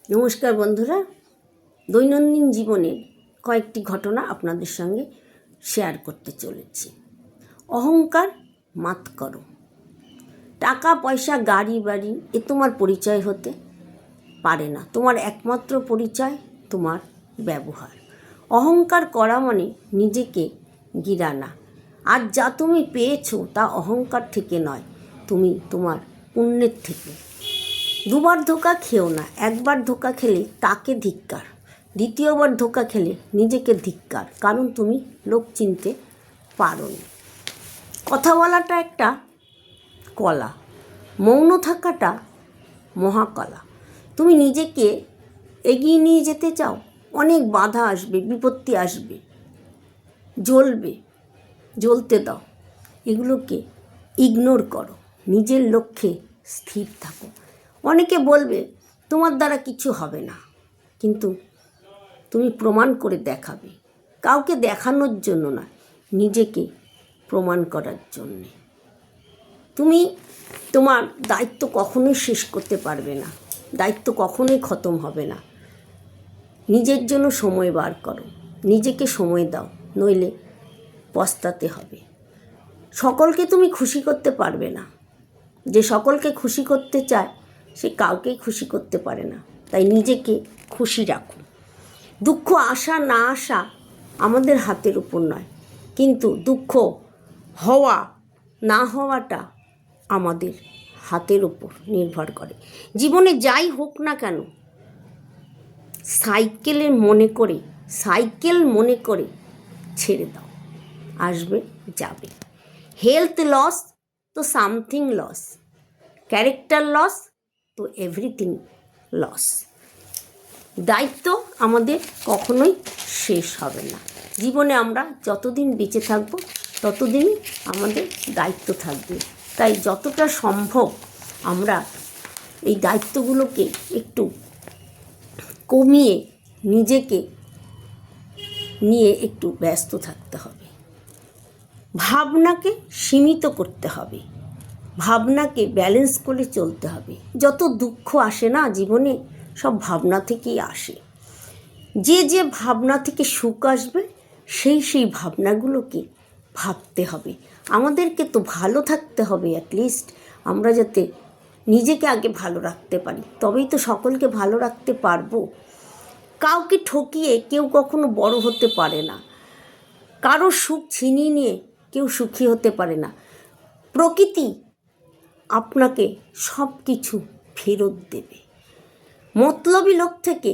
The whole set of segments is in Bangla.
নমস্কার বন্ধুরা, দৈনন্দিন জীবনের কয়েকটি ঘটনা আপনাদের সঙ্গে শেয়ার করতে চলেছি। অহংকার মাত করো। টাকা পয়সা গাড়ি বাড়ি এ তোমার পরিচয় হতে পারে না। তোমার একমাত্র পরিচয় তোমার ব্যবহার। অহংকার করা মানে নিজেকে গিরানা। আর যা তুমি পেয়েছো তা অহংকার থেকে নয়, তুমি তোমার পুণ্যের থেকে। দুবার ধোকা খেও না। একবার ধোকা খেলে তাকে ধিক্কার, দ্বিতীয়বার ধোকা খেলে নিজেকে ধিক্কার, কারণ তুমি লোক চিনতে পারোনি। কথা বলাটা একটা কলা, মৌন থাকাটা মহাকলা। তুমি নিজেকে এগিয়ে নিয়ে যেতে চাও, অনেক বাধা আসবে, বিপত্তি আসবে, জ্বলতে দাও, এগুলোকে ইগনোর করো, নিজের লক্ষ্যে স্থির থাকো। অনেকে বলবে তোমার দ্বারা কিছু হবে না, কিন্তু তুমি প্রমাণ করে দেখাবে। কাউকে দেখানোর জন্য না, নিজেকে প্রমাণ করার জন্যে। তুমি তোমার দায়িত্ব কখনোই শেষ করতে পারবে না, দায়িত্ব কখনোই খতম হবে না। নিজের জন্য সময় বার করো, নিজেকে সময় দাও, নইলে পস্তাতে হবে। সকলকে তুমি খুশি করতে পারবে না। যে সকলকে খুশি করতে চায় সে কাউকেই খুশি করতে পারে না। তাই নিজেকে খুশি রাখো। দুঃখ আসা না আসা আমাদের হাতের উপর নয়, কিন্তু দুঃখ হওয়া না হওয়াটা আমাদের হাতের উপর নির্ভর করে। জীবনে যাই হোক না কেন, সাইকেল মনে করে ছেড়ে দাও। আসবে যাবে। হেলথ লস তো সামথিং লস, ক্যারেক্টার লস তো এভরিথিং লস। দায়িত্ব আমাদের কখনোই শেষ হবে না। জীবনে আমরা যতদিন বেঁচে থাকবো ততদিনই আমাদের দায়িত্ব থাকবে। তাই যতটা সম্ভব আমরা এই দায়িত্বগুলোকে একটু কমিয়ে নিজেকে নিয়ে একটু ব্যস্ত থাকতে হবে। ভাবনাকে সীমিত করতে হবে, ভাবনাকে ব্যালেন্স করে চলতে হবে। যত দুঃখ আসে না জীবনে, সব ভাবনা থেকেই আসে। যে ভাবনা থেকে সুখ আসবে সেই ভাবনাগুলোকে ভাবতে হবে। আমাদেরকে তো ভালো থাকতে হবে, অ্যাটলিস্ট আমরা যাতে নিজেকে আগে ভালো রাখতে পারি, তবেই তো সকলকে ভালো রাখতে পারবো। কাউকে ঠকিয়ে কেউ কখনো বড় হতে পারে না। কারো সুখ ছিনিয়ে নিয়ে কেউ সুখী হতে পারে না। প্রকৃতি আপনাকে সব কিছু ফেরত দেবে। মতলবী লোক থেকে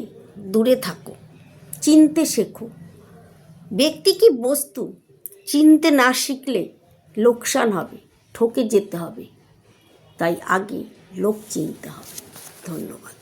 দূরে থাকো, চিনতে শেখো। ব্যক্তি কি বস্তু চিনতে না শিখলে লোকসান হবে, ঠকে যেতে হবে। তাই আগে লোক চিনতে হবে। ধন্যবাদ।